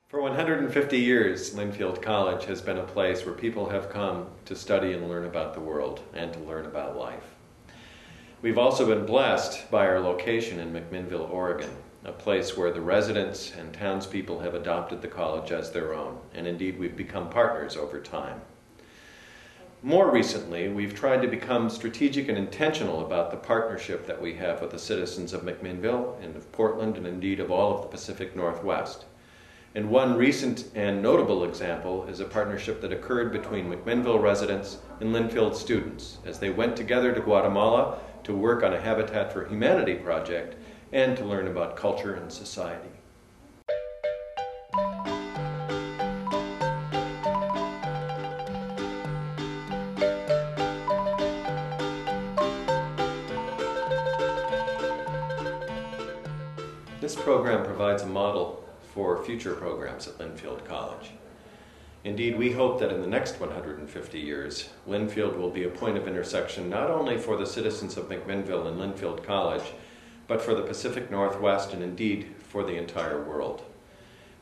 For 150 years, Linfield College has been a place where people have come to study and learn about the world and to learn about life. We've also been blessed by our location in McMinnville, Oregon, a place where the residents and townspeople have adopted the college as their own, and indeed we've become partners over time. More recently, we've tried to become strategic and intentional about the partnership that we have with the citizens of McMinnville and of Portland and indeed of all of the Pacific Northwest. And one recent and notable example is a partnership that occurred between McMinnville residents and Linfield students as they went together to Guatemala to work on a Habitat for Humanity project and to learn about culture and society. This program provides a model for future programs at Linfield College. Indeed, we hope that in the next 150 years, Linfield will be a point of intersection not only for the citizens of McMinnville and Linfield College, but for the Pacific Northwest and indeed for the entire world.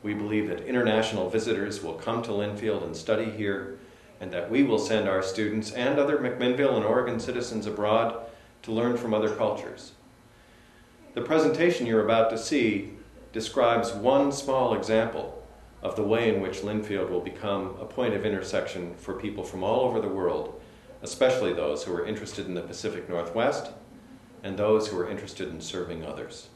We believe that international visitors will come to Linfield and study here, and that we will send our students and other McMinnville and Oregon citizens abroad to learn from other cultures. The presentation you're about to see describes one small example of the way in which Linfield will become a point of intersection for people from all over the world, especially those who are interested in the Pacific Northwest and those who are interested in serving others.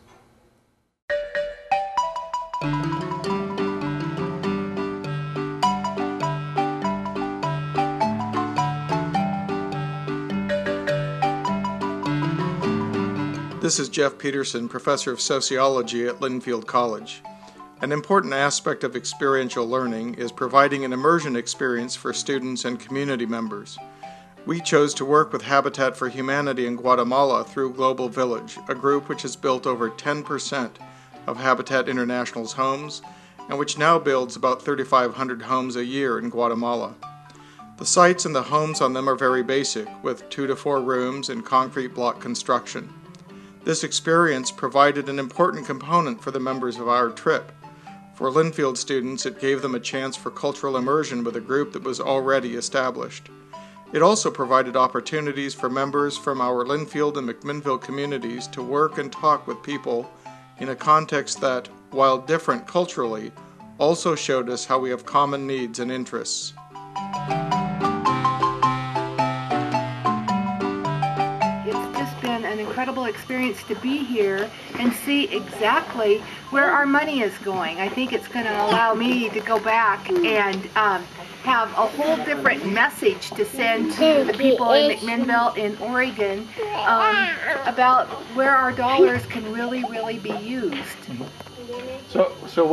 This is Jeff Peterson, Professor of Sociology at Linfield College. An important aspect of experiential learning is providing an immersion experience for students and community members. We chose to work with Habitat for Humanity in Guatemala through Global Village, a group which has built over 10% of Habitat International's homes and which now builds about 3,500 homes a year in Guatemala. The sites and the homes on them are very basic, with 2 to 4 rooms and concrete block construction. This experience provided an important component for the members of our trip. For Linfield students, it gave them a chance for cultural immersion with a group that was already established. It also provided opportunities for members from our Linfield and McMinnville communities to work and talk with people in a context that, while different culturally, also showed us how we have common needs and interests. Incredible experience to be here and see exactly where our money is going. I think it's going to allow me to go back and have a whole different message to send to the people in McMinnville in Oregon about where our dollars can really be used. So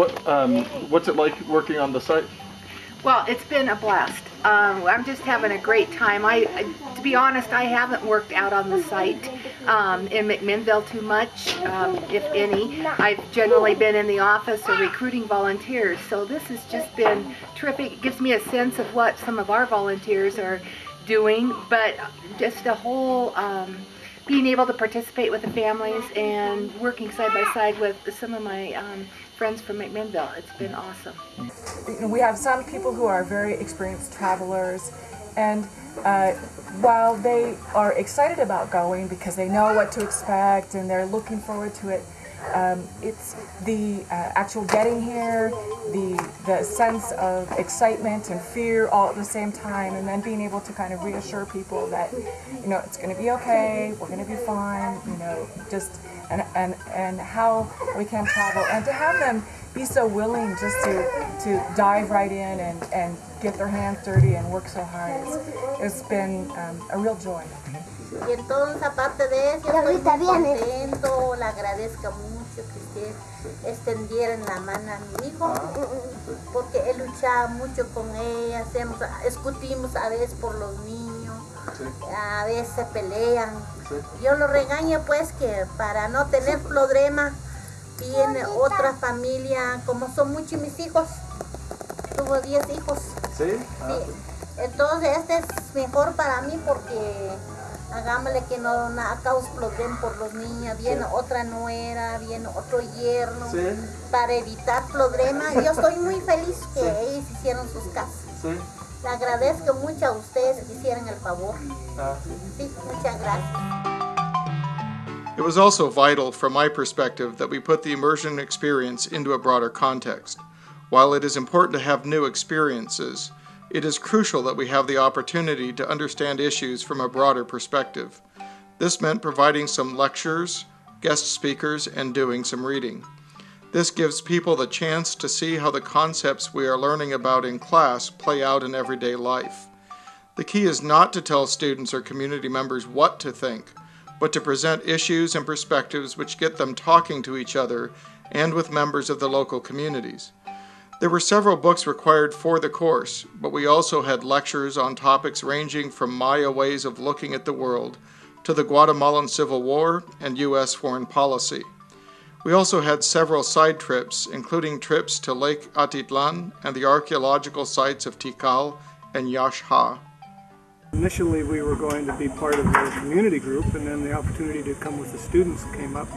what's it like working on the site? Well, it's been a blast. I'm just having a great time. To be honest, I haven't worked out on the site in McMinnville too much, if any. I've generally been in the office or recruiting volunteers, so this has just been terrific. It gives me a sense of what some of our volunteers are doing, but just a whole being able to participate with the families and working side by side with some of my friends from McMinnville. It's been awesome. We have some people who are very experienced travelers, and while they are excited about going because they know what to expect and they're looking forward to it, it's the actual getting here, the sense of excitement and fear all at the same time, and then being able to kind of reassure people that, you know, it's going to be okay, we're going to be fine, you know, just and how we can travel, and to have them be so willing just to dive right in and get their hands dirty and work so hard. It's been a real joy. Y entonces, aparte de eso, estoy muy contento, le agradezco mucho que usted extendieran la mano a mi hijo, porque he luchado mucho con ella, discutimos a veces por los niños, a veces se pelean. Yo lo regaño pues que para no tener problema, viene otra familia, como son muchos mis hijos, tuvo 10 hijos. ¿Sí? Sí. Entonces este es mejor para mí porque hagámosle que no cause problema por los niños, viene otra nuera, viene otro yerno, para evitar problemas. Yo estoy muy feliz. hicieron sus casas. Sí. Le agradezco mucho a ustedes que hicieron el favor. Sí, muchas gracias. It was also vital, from my perspective, that we put the immersion experience into a broader context. While it is important to have new experiences, it is crucial that we have the opportunity to understand issues from a broader perspective. This meant providing some lectures, guest speakers, and doing some reading. This gives people the chance to see how the concepts we are learning about in class play out in everyday life. The key is not to tell students or community members what to think, but to present issues and perspectives which get them talking to each other and with members of the local communities. There were several books required for the course, but we also had lectures on topics ranging from Maya ways of looking at the world to the Guatemalan Civil War and U.S. foreign policy. We also had several side trips, including trips to Lake Atitlan and the archaeological sites of Tikal and Yaxha. Initially we were going to be part of the community group, and then the opportunity to come with the students came up,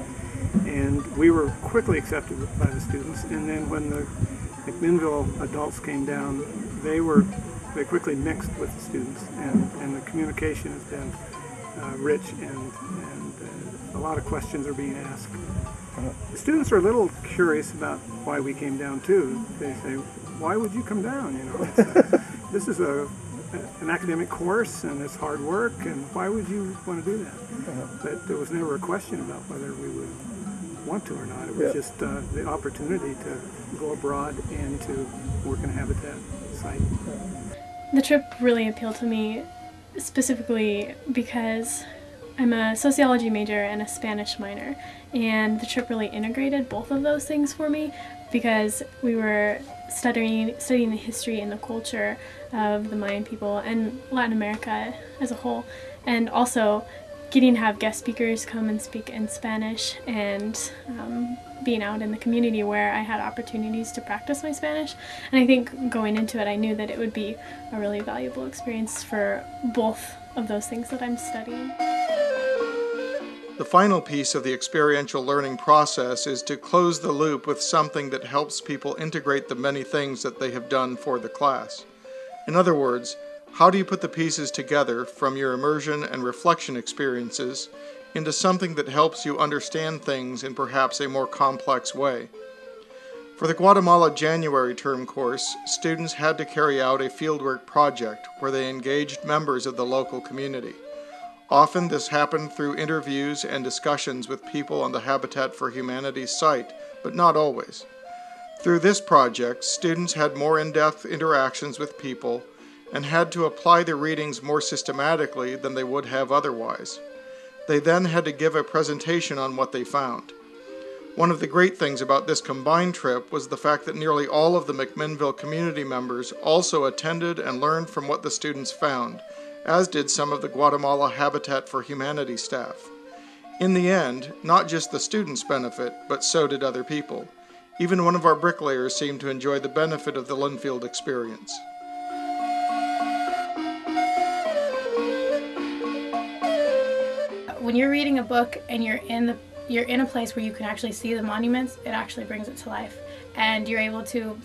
and we were quickly accepted by the students. And then when the McMinnville adults came down, they quickly mixed with the students, and the communication has been rich, and a lot of questions are being asked. The students are a little curious about why we came down too. They say, "Why would you come down? You know, this is an academic course and it's hard work, and why would you want to do that?" But there was never a question about whether we would want to or not. It was just the opportunity to go abroad and to work in a habitat site. The trip really appealed to me specifically because I'm a sociology major and a Spanish minor, and the trip really integrated both of those things for me because we were studying the history and the culture of the Mayan people and Latin America as a whole, and also getting to have guest speakers come and speak in Spanish, and being out in the community where I had opportunities to practice my Spanish. And I think going into it, I knew that it would be a really valuable experience for both of those things that I'm studying. The final piece of the experiential learning process is to close the loop with something that helps people integrate the many things that they have done for the class. In other words, how do you put the pieces together from your immersion and reflection experiences into something that helps you understand things in perhaps a more complex way? For the Guatemala January term course, students had to carry out a fieldwork project where they engaged members of the local community. Often this happened through interviews and discussions with people on the Habitat for Humanity site, but not always. Through this project, students had more in-depth interactions with people and had to apply their readings more systematically than they would have otherwise. They then had to give a presentation on what they found. One of the great things about this combined trip was the fact that nearly all of the McMinnville community members also attended and learned from what the students found, as did some of the Guatemala Habitat for Humanity staff. In the end, not just the students benefit, but so did other people. Even one of our bricklayers seemed to enjoy the benefit of the Linfield experience. When you're reading a book and you're in a place where you can actually see the monuments, it actually brings it to life, and you're able to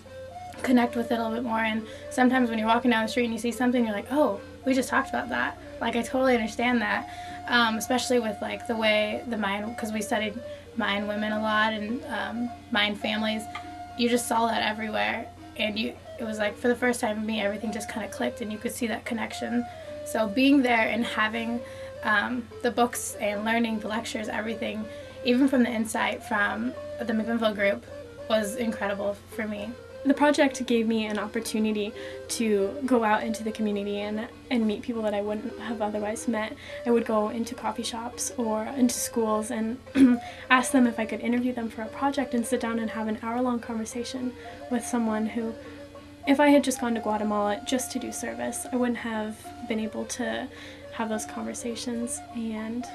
connect with it a little bit more. And sometimes when you're walking down the street and you see something, you're like, oh, we just talked about that. Like, I totally understand that, especially with like the way the Mayan, because we studied Mayan women a lot and Mayan families. You just saw that everywhere, and it was like, for the first time for me, everything just kind of clicked, and you could see that connection. So being there and having the books and learning the lectures, everything, even from the insight from the McMinnville group, was incredible for me. The project gave me an opportunity to go out into the community and meet people that I wouldn't have otherwise met. I would go into coffee shops or into schools and ask them if I could interview them for a project and sit down and have an hour-long conversation with someone who, if I had just gone to Guatemala just to do service, I wouldn't have been able to have those conversations. And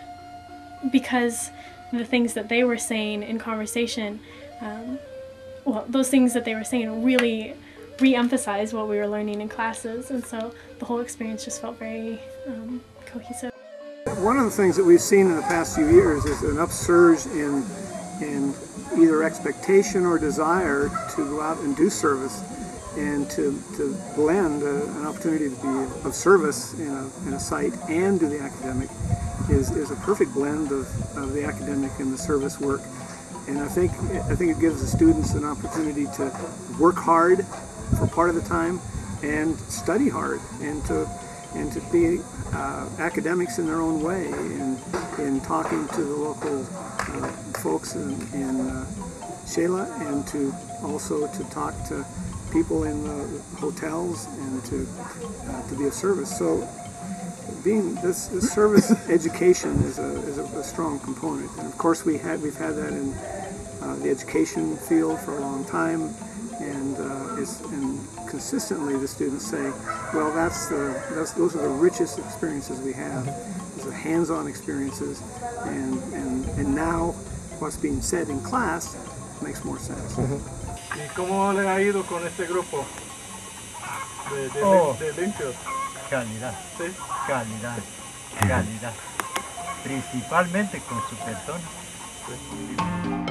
because the things that they were saying in conversation, those things that they were saying really re-emphasized what we were learning in classes, and so the whole experience just felt very cohesive. One of the things that we've seen in the past few years is an upsurge in either expectation or desire to go out and do service and to blend an opportunity to be of service in a site and do the academic is a perfect blend of the academic and the service work. And I think it gives the students an opportunity to work hard for part of the time and study hard and to be academics in their own way, in talking to the local folks in Sheila, and to also to talk to people in the hotels and to be of service. So being this service education is a strong component, and of course we've had that in the education field for a long time, and consistently the students say, well, those are the richest experiences we have, is the hands-on experiences, and now what's being said in class makes more sense. ¿Y cómo le ha ido con este grupo de Linfield? Calidad. ¿Sí? Calidad. Principalmente con su persona. Sí.